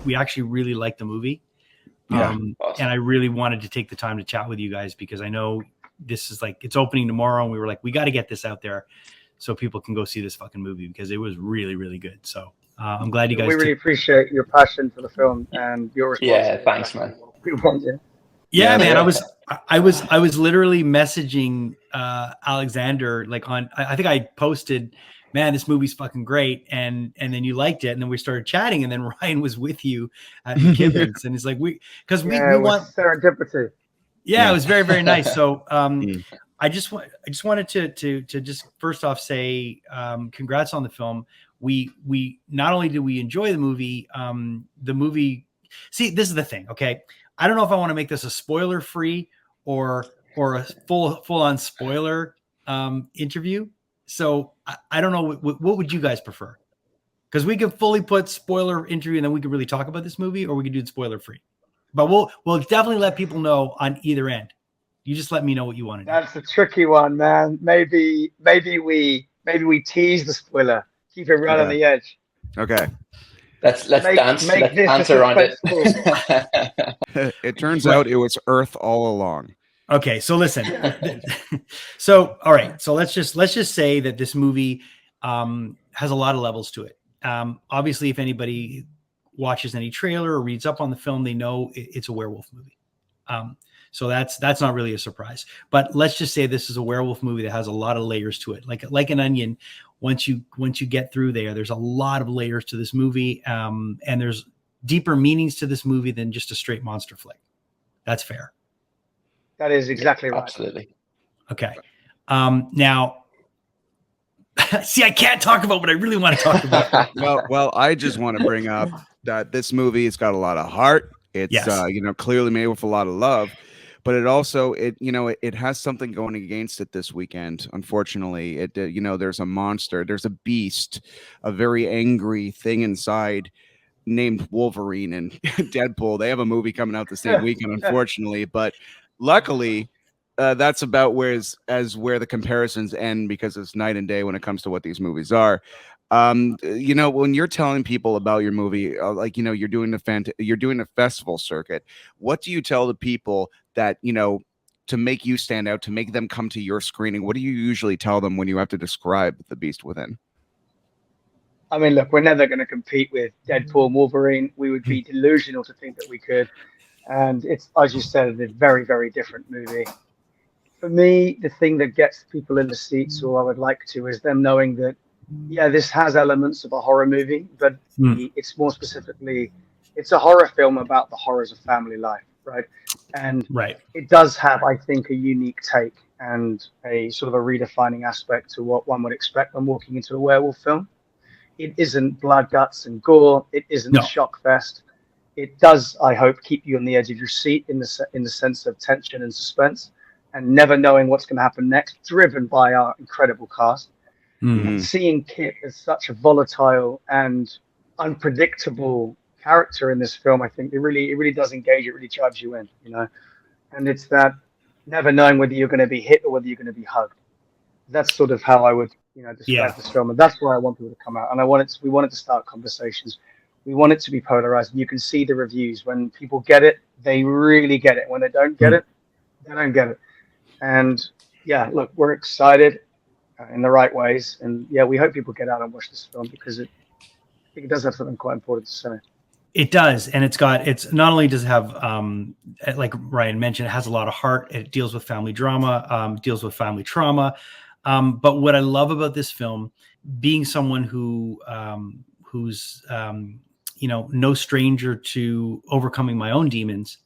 we actually really liked the movie. Awesome. And I really wanted to take the time to chat with you guys because I know this is like, it's opening tomorrow. And we were like, we got to get this out there so people can go see this fucking movie because it was really, really good. So I'm glad you guys. We really appreciate your passion for the film and your response. Yeah, thanks, man. We want you. Yeah, man. I was literally messaging Alexander like on. I think I posted, man, this movie's fucking great, and then you liked it, and then we started chatting, and then Ryan was with you at McKibben's, and he's like, we want serendipity. Yeah, it was very, very nice. So I just wanted to just first off say congrats on the film. We not only did we enjoy the movie. See, this is the thing. Okay, I don't know if I want to make this a spoiler free or a full on spoiler interview. So I don't know what would you guys prefer? Because we could fully put spoiler interview and then we could really talk about this movie, or we could do it spoiler free. But we'll definitely let people know on either end. You just let me know what you want to do. That's a tricky one, man. Maybe we tease the spoiler, keep it right on the edge. Okay. Let's dance around it. It turns out it was Earth all along. Okay, so listen. So all right, so let's just say that this movie has a lot of levels to it. Obviously, if anybody watches any trailer or reads up on the film, they know it's a werewolf movie. So that's not really a surprise. But let's just say this is a werewolf movie that has a lot of layers to it, like an onion. Once you get through there's a lot of layers to this movie, and there's deeper meanings to this movie than just a straight monster flick. That's fair. That is exactly right. Absolutely. Okay. Now, see, I can't talk about what I really want to talk about. Well, I just want to bring up that this movie has got a lot of heart. It's clearly made with a lot of love, but it also it has something going against it this weekend. Unfortunately, there's a monster, there's a beast, a very angry thing inside named Wolverine and Deadpool. They have a movie coming out the same weekend, unfortunately, but luckily that's about where the comparisons end, because it's night and day when it comes to what these movies are. When you're telling people about your movie, you're doing a festival circuit, what do you tell the people that, to make you stand out, to make them come to your screening? What do you usually tell them when you have to describe the beast within? I mean, look, we're never going to compete with Deadpool and Wolverine. We would be delusional to think that we could. And it's, as you said, a very, very different movie. For me, the thing that gets people in the seats, or I would like to, is them knowing that, yeah, this has elements of a horror movie, but it's more specifically, it's a horror film about the horrors of family life, right? And it does have, I think, a unique take and a sort of a redefining aspect to what one would expect when walking into a werewolf film. It isn't blood, guts, and gore. It isn't a shock fest. It does, I hope, keep you on the edge of your seat in the sense of tension and suspense, and never knowing what's going to happen next, driven by our incredible cast. And seeing Kit as such a volatile and unpredictable character in this film, I think it really does engage. It really drives you in, and it's that never knowing whether you're going to be hit or whether you're going to be hugged. That's sort of how I would describe this film, and that's where I want people to come out. And we wanted to start conversations. We want it to be polarized. You can see the reviews. When people get it, they really get it. When they don't get it, they don't get it. And yeah, look, we're excited in the right ways. And yeah, we hope people get out and watch this film, because I think it does have something quite important to say. It does. And it's not only does it have, like Ryan mentioned, it has a lot of heart. It deals with family drama, deals with family trauma. But what I love about this film, being someone who's no stranger to overcoming my own demons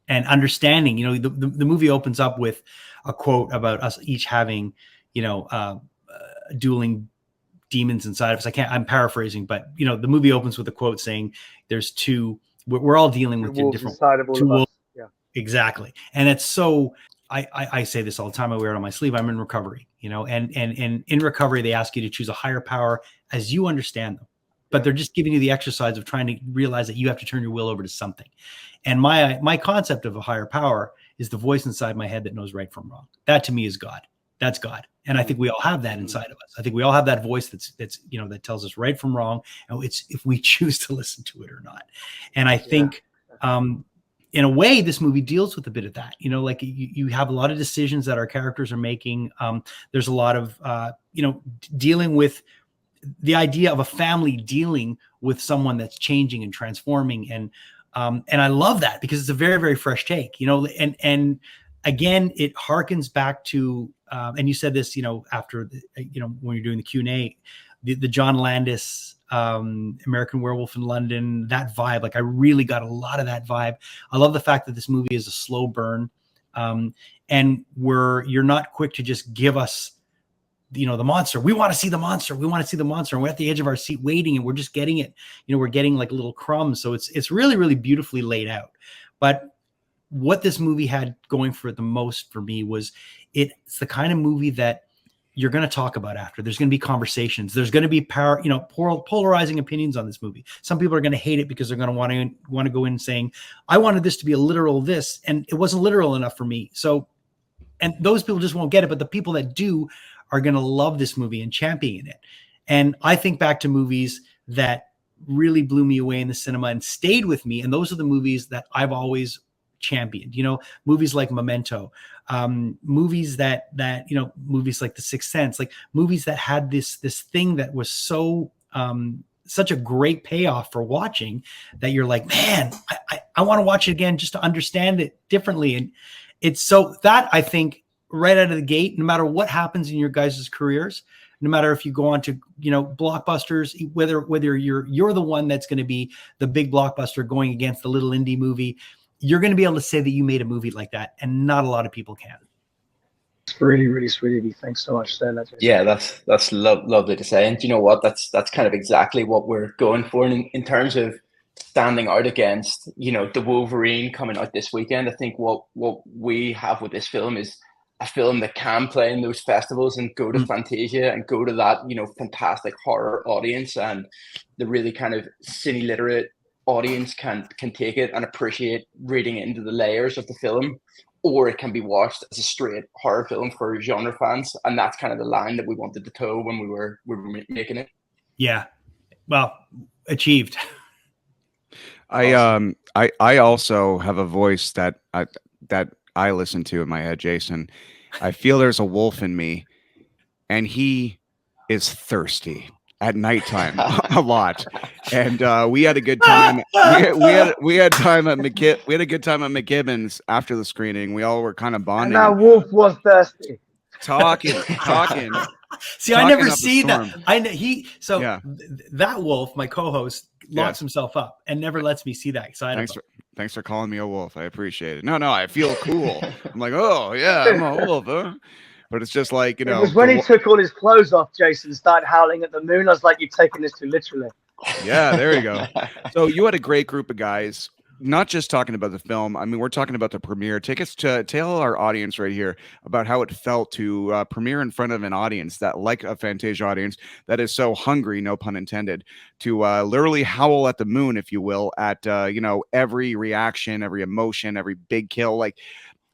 and understanding, the movie opens up with a quote about us each having, dueling demons inside of us. I'm paraphrasing, but the movie opens with a quote saying there's two, we're all dealing with different two wolves. Yeah, exactly. And it's so, I say this all the time. I wear it on my sleeve. I'm in recovery, and in recovery, they ask you to choose a higher power as you understand them, but they're just giving you the exercise of trying to realize that you have to turn your will over to something. And my concept of a higher power is the voice inside my head that knows right from wrong. That to me is God. That's God. And I think we all have that inside of us. I think we all have that voice that's that tells us right from wrong, and it's if we choose to listen to it or not. And I think in a way this movie deals with a bit of that. Like you have a lot of decisions that our characters are making. There's a lot of dealing with the idea of a family dealing with someone that's changing and transforming, and I love that because it's a very, very fresh take, and again, it harkens back to, and you said this, after when you're doing the Q&A, the John Landis, American Werewolf in London, that vibe. Like I really got a lot of that vibe. I love the fact that this movie is a slow burn, and you're not quick to just give us the monster. We want to see the monster. We want to see the monster. And we're at the edge of our seat waiting, and we're just getting it. We're getting like little crumbs. So it's really, really beautifully laid out. But what this movie had going for it the most for me was it's the kind of movie that you're going to talk about after. There's going to be conversations. There's going to be polarizing opinions on this movie. Some people are going to hate it because they're going to want to go in saying, I wanted this to be a literal this, and it wasn't literal enough for me. So, and those people just won't get it. But the people that do are going to love this movie and champion it. And I think back to movies that really blew me away in the cinema and stayed with me. And those are the movies that I've always championed, movies like Memento, movies that movies like The Sixth Sense, like movies that had this thing that was so such a great payoff for watching that you're like, man, I want to watch it again just to understand it differently. And it's so that I think right out of the gate, no matter what happens in your guys' careers, no matter if you go on to, blockbusters, whether you're the one that's going to be the big blockbuster going against the little indie movie, you're going to be able to say that you made a movie like that, and not a lot of people can. It's really, really sweet of you. Thanks so much for that. Yeah, that's lovely to say. And you know what? That's kind of exactly what we're going for in terms of standing out against, the Wolverine coming out this weekend. I think what we have with this film is a film that can play in those festivals and go to Fantasia and go to that, fantastic horror audience, and the really kind of cine literate audience can take it and appreciate reading into the layers of the film, or it can be watched as a straight horror film for genre fans. And that's kind of the line that we wanted to toe when we were making it. Yeah, well, achieved. Awesome. I also have a voice that I listen to in my head, Jason. I feel there's a wolf in me, and he is thirsty at nighttime a lot. And we had a good time. We had time at we had a good time at McGibbon's after the screening. We all were kind of bonding. And that wolf was thirsty. Talking. See, I never see that. That wolf, my co-host, locks himself up and never lets me see that side of him. Thanks for calling me a wolf. I appreciate it. No, I feel cool. I'm like, oh yeah, I'm a wolf, huh? But it's just like, It was when he took all his clothes off, Jason, started howling at the moon. I was like, you're taking this too literally. Yeah, there you go. So you had a great group of guys, not just talking about the film. I mean, we're talking about the premiere. Tell our audience right here about how it felt to premiere in front of an audience that, like a Fantasia audience, that is so hungry, no pun intended, to literally howl at the moon, if you will, at every reaction, every emotion, every big kill. Like,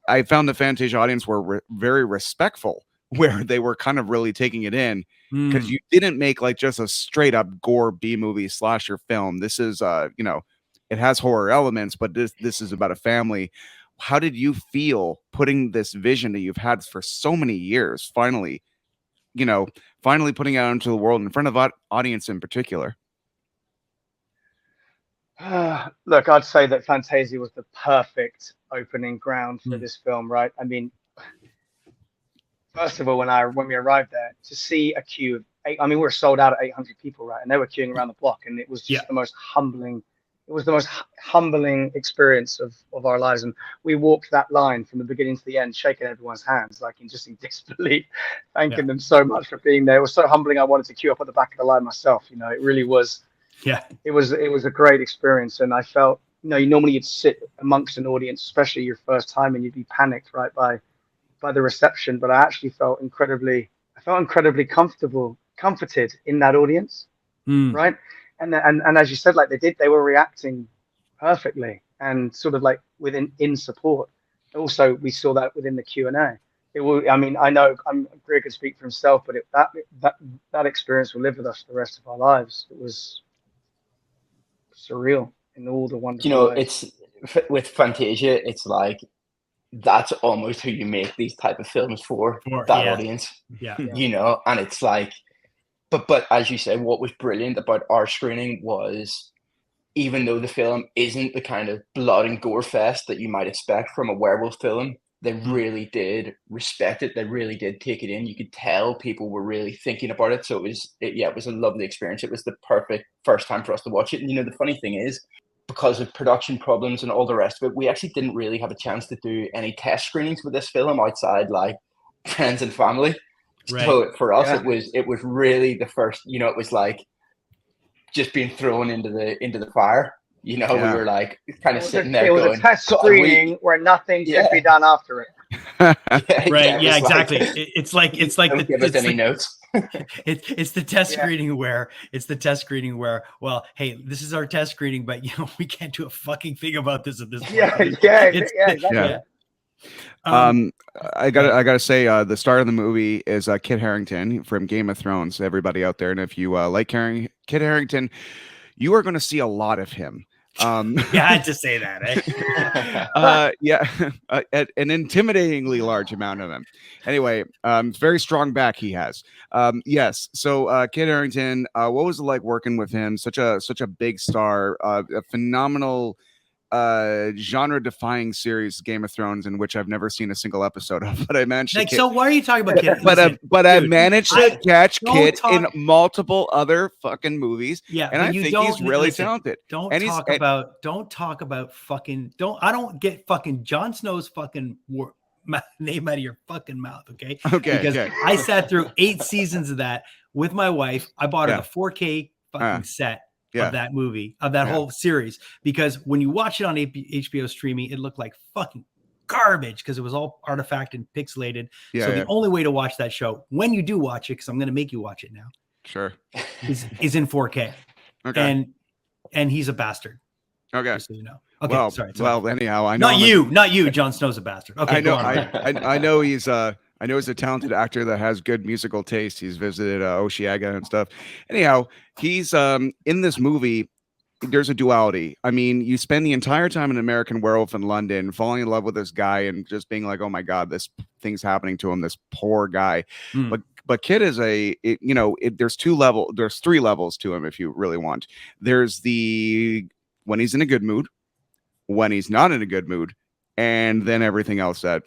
I found the Fantasia audience were very respectful, where they were kind of really taking it in, because you didn't make like just a straight up gore B-movie slasher film. This is, it has horror elements, but this is about a family. How did you feel putting this vision that you've had for so many years, finally putting it out into the world in front of audience in particular? Look, I'd say that Fantasia was the perfect opening ground for this film, right? I mean, first of all, when we arrived there, to see a queue of we were sold out at 800 people, right? And they were queuing around the block, and it was just the most humbling. It was the most humbling experience of our lives. And we walked that line from the beginning to the end, shaking everyone's hands, like in disbelief, thanking them so much for being there. It was so humbling. I wanted to queue up at the back of the line myself. It really was. Yeah, it was a great experience, and I felt, normally you'd sit amongst an audience, especially your first time, and you'd be panicked, right, by the reception. But I actually felt incredibly comforted in that audience, right? And as you said, like they were reacting perfectly and sort of like in support. Also, we saw that within the Q&A. it will. I mean, I know Greer can speak for himself, but that experience will live with us for the rest of our lives. It was surreal in all the wonderful ways. It's with Fantasia, it's like that's almost who you make these type of films for that audience. Yeah. And it's like, but as you say, what was brilliant about our screening was, even though the film isn't the kind of blood and gore fest that you might expect from a werewolf film, they really did respect it. They really did take it in. You could tell people were really thinking about it. So it was a lovely experience. It was the perfect first time for us to watch it. And the funny thing is, because of production problems and all the rest of it, we actually didn't really have a chance to do any test screenings with this film outside like friends and family. Right. So for us, it was really the first. It was like just being thrown into the fire. We were like kind of sitting there. It was a test screening where nothing could be done after it. Right? Yeah, exactly. It's like don't give us any notes. It's the test screening where well, hey, this is our test screening, but we can't do a fucking thing about this at this point. Exactly. I gotta say, the star of the movie is Kit Harrington from Game of Thrones. Everybody out there, and if you like Kit Harrington, you are going to see a lot of him. I had to say that. An intimidatingly large amount of him. Anyway, very strong back he has. Yes. So Kit Harrington, what was it like working with him? Such a big star, a phenomenal genre-defying series, Game of Thrones, in which I've never seen a single episode of. But I managed to so why are you talking about Kit? But I managed to catch Kit in multiple other fucking movies. Yeah, and I think he's really talented. Don't talk about fucking. I don't get fucking Jon Snow's fucking name out of your fucking mouth. Okay. Because I sat through 8 seasons of that with my wife. I bought a 4K fucking set. Of that movie, of that whole series, because when you watch it on HBO streaming, it looked like fucking garbage because it was all artifact and pixelated. The only way to watch that show, when you do watch it, because I'm going to make you watch it now, sure, is in 4K. Okay, and he's a bastard. Okay, just so you know. Okay, well, sorry. Well, anyhow, I know not you. Jon Snow's a bastard. Okay, I know. I know he's I know he's a talented actor that has good musical taste. He's visited Osheaga and stuff. Anyhow, he's in this movie. There's a duality. I mean, you spend the entire time in American Werewolf in London, falling in love with this guy and just being like, "Oh my God, this thing's happening to him. This poor guy." But Kit is there's 3 levels to him if you really want. There's the when he's in a good mood, when he's not in a good mood, and then everything else that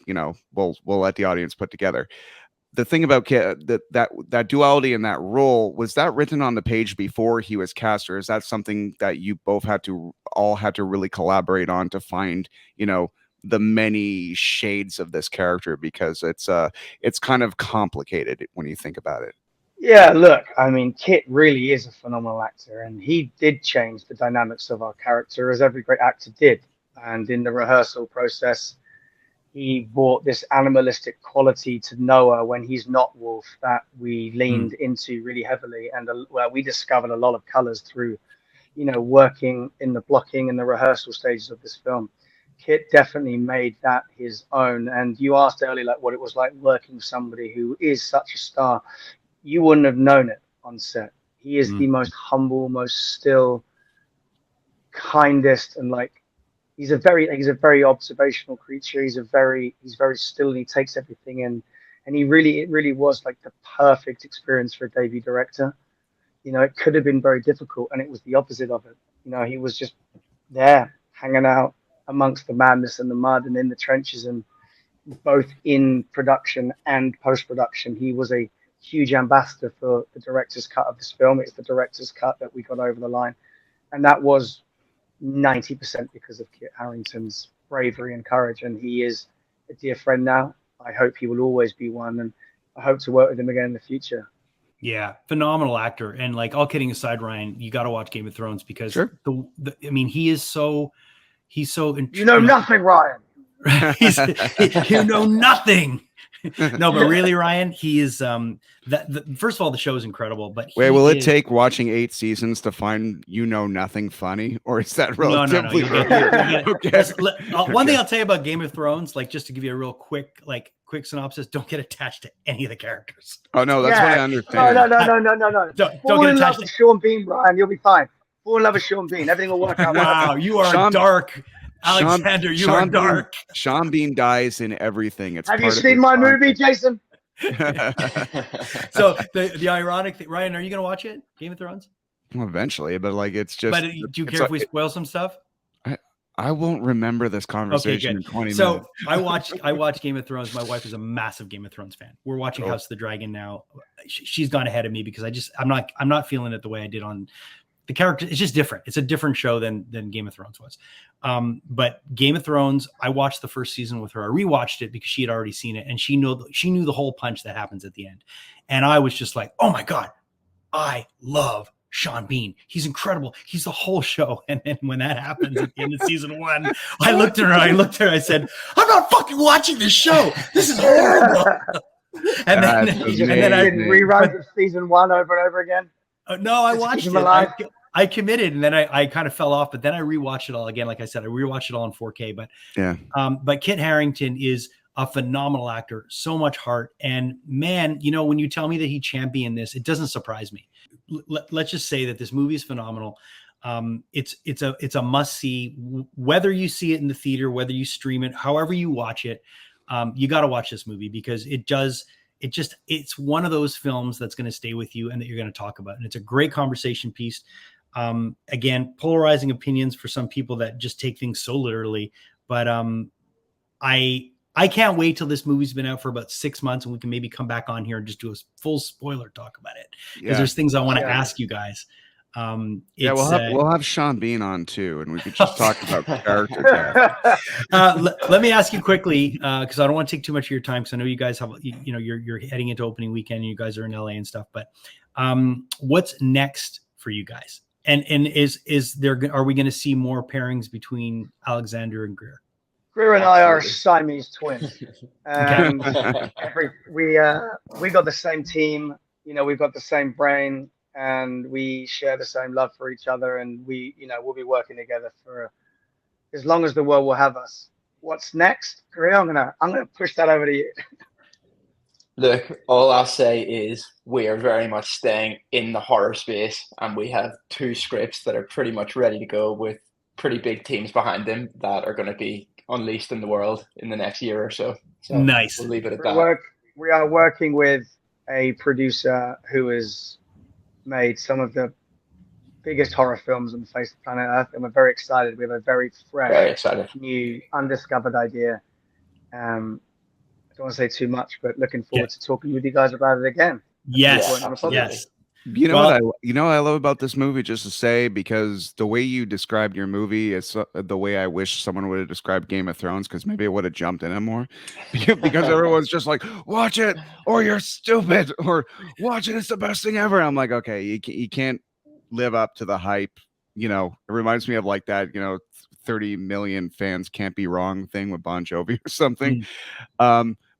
we'll let the audience put together. The thing about Kit, that duality and that role, was that written on the page before he was cast, or is that something that you both had to really collaborate on to find the many shades of this character, because it's kind of complicated when you think about it? Yeah, look, I mean, Kit really is a phenomenal actor, and he did change the dynamics of our character, as every great actor did. And in the rehearsal process, he brought this animalistic quality to Noah when he's not wolf that we leaned into really heavily. And we discovered a lot of colors through, working in the blocking and the rehearsal stages of this film. Kit definitely made that his own. And you asked earlier, like, what it was like working with somebody who is such a star. You wouldn't have known it on set. He is the most humble, most still, kindest, and he's a very observational creature. He's very still, and he takes everything in. And it really was like the perfect experience for a debut director. It could have been very difficult, and it was the opposite of it. He was just there, hanging out amongst the madness and the mud and in the trenches, and both in production and post-production. He was a huge ambassador for the director's cut of this film. It's the director's cut that we got over the line. And that was 90% because of Kit Harrington's bravery and courage, and he is a dear friend now. I hope he will always be one, and I hope to work with him again in the future. Yeah, phenomenal actor. And all kidding aside, Ryan, you got to watch Game of Thrones, because he's so nothing, Ryan. You know nothing. No, but really, Ryan, he is first of all, the show is incredible, but will it take watching 8 seasons to find nothing funny, or is that relatively no. Okay. One thing I'll tell you about Game of Thrones, just to give you a real quick quick synopsis: don't get attached to any of the characters. Oh no, that's what I understand. No. Don't Fall get in love attached with to. Sean Bean, Brian. You'll be fine. Fall in love with Sean Bean. Everything will work out. Wow, you are dark, Alexander. You are dark. Sean Bean dies in everything. It's Have you part of seen his my content. movie, Jason? So the ironic thing, Ryan, are you going to watch it? Game of Thrones? Well, eventually, but like it's just. But do you care if we spoil some stuff? I won't remember this conversation in 20 minutes. So I watched Game of Thrones. My wife is a massive Game of Thrones fan. We're watching House of the Dragon now. She's gone ahead of me because I'm not feeling it the way I did on the character. It's just different. It's a different show than Game of Thrones was. But Game of Thrones, I watched the first season with her. I rewatched it because she had already seen it, and she knew the whole punch that happens at the end. And I was just like, oh my God, I love Sean Bean. He's incredible. He's the whole show. And then when that happens at the end of season 1, I looked at her. I said, I'm not fucking watching this show. This is horrible. and then I did reruns of season 1 over and over again. No, I watched it. I committed, and then I kind of fell off. But then I rewatched it all again. Like I said, I rewatched it all in 4K. But yeah. But Kit Harrington is a phenomenal actor. So much heart. And man, when you tell me that he championed this, it doesn't surprise me. Let's just say that this movie is phenomenal. It's a must see, whether you see it in the theater, whether you stream it, however you watch it, you got to watch this movie because it's one of those films that's going to stay with you and that you're going to talk about. And it's a great conversation piece. Again, polarizing opinions for some people that just take things so literally, but I can't wait till this movie's been out for about 6 months and we can maybe come back on here and just do a full spoiler talk about it. Because there's things I want to ask you guys. We'll have Sean Bean on too, and we could just talk about the character. Let me ask you quickly, because I don't want to take too much of your time, because I know you guys have, you're heading into opening weekend and you guys are in LA and stuff. But what's next for you guys? And are we going to see more pairings between Alexander and Greer? Greer and I are Siamese twins. We got the same team. We've got the same brain, and we share the same love for each other. And we'll be working together for as long as the world will have us. What's next, Greer? I'm gonna push that over to you. Look, all I'll say is we are very much staying in the horror space, and we have 2 scripts that are pretty much ready to go with pretty big teams behind them that are going to be unleashed in the world in the next year or so. Nice. We'll leave it at that. We are working with a producer who has made some of the biggest horror films on the face of planet Earth, and we're very excited. We have a very fresh, new, undiscovered idea. I don't want to say too much, but looking forward to talking with you guys about it again. Yes. What I love about this movie, just to say, because the way you described your movie is the way I wish someone would have described Game of Thrones, because maybe it would have jumped in it more. Because everyone's just like, watch it or you're stupid, or watch it, it's the best thing ever. I'm like, okay, you can't live up to the hype. It reminds me of like that 30 million fans can't be wrong thing with Bon Jovi or something.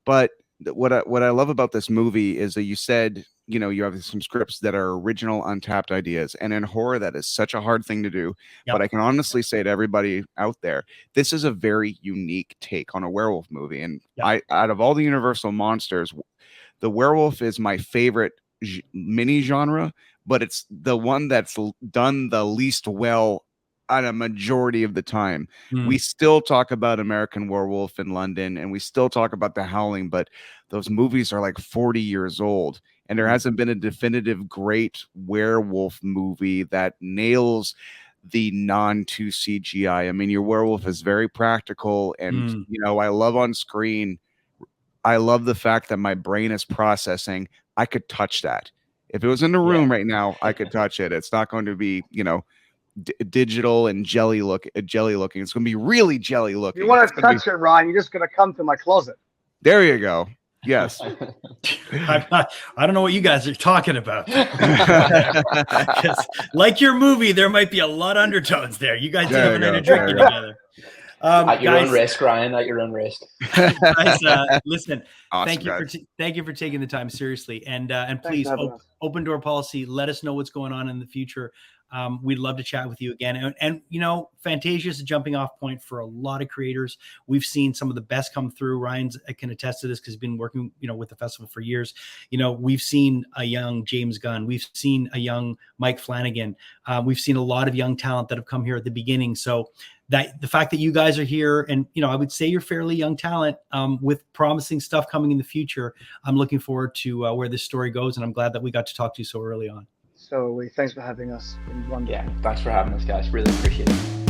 But what I love about this movie is that you said, you have some scripts that are original, untapped ideas. And in horror, that is such a hard thing to do. Yep. But I can honestly say to everybody out there, this is a very unique take on a werewolf movie. And out of all the Universal monsters, the werewolf is my favorite mini genre, but it's the one that's done the least well on a majority of the time. We still talk about American Werewolf in London, and we still talk about The Howling, but those movies are like 40 years old, and there hasn't been a definitive great werewolf movie that nails the non-2 CGI. I mean, your werewolf is very practical, and I love on screen. I love the fact that my brain is processing. I could touch that. If it was in the room right now, I could touch it. It's not going to be, digital and jelly looking. It's going to be really jelly looking. You want to touch it, Ryan? You're just going to come to my closet. There you go. Yes. I don't know what you guys are talking about. Like your movie, there might be a lot of undertones there. You guys have a night of drinking together. At your own risk, Ryan. At your own risk. Guys, listen. Awesome, thank you for taking the time seriously, and please, open door policy. Let us know what's going on in the future. We'd love to chat with you again. And you know, Fantasia is a jumping off point for a lot of creators. We've seen some of the best come through. Ryan can attest to this because he's been working, you know, with the festival for years. You know, we've seen a young James Gunn. We've seen a young Mike Flanagan. We've seen a lot of young talent that have come here at the beginning. So that the fact that you guys are here, and you know, I would say you're fairly young talent with promising stuff coming in the future. I'm looking forward to where this story goes, and I'm glad that we got to talk to you so early on. So thanks for having us. Yeah, thanks for having us, guys. Really appreciate it.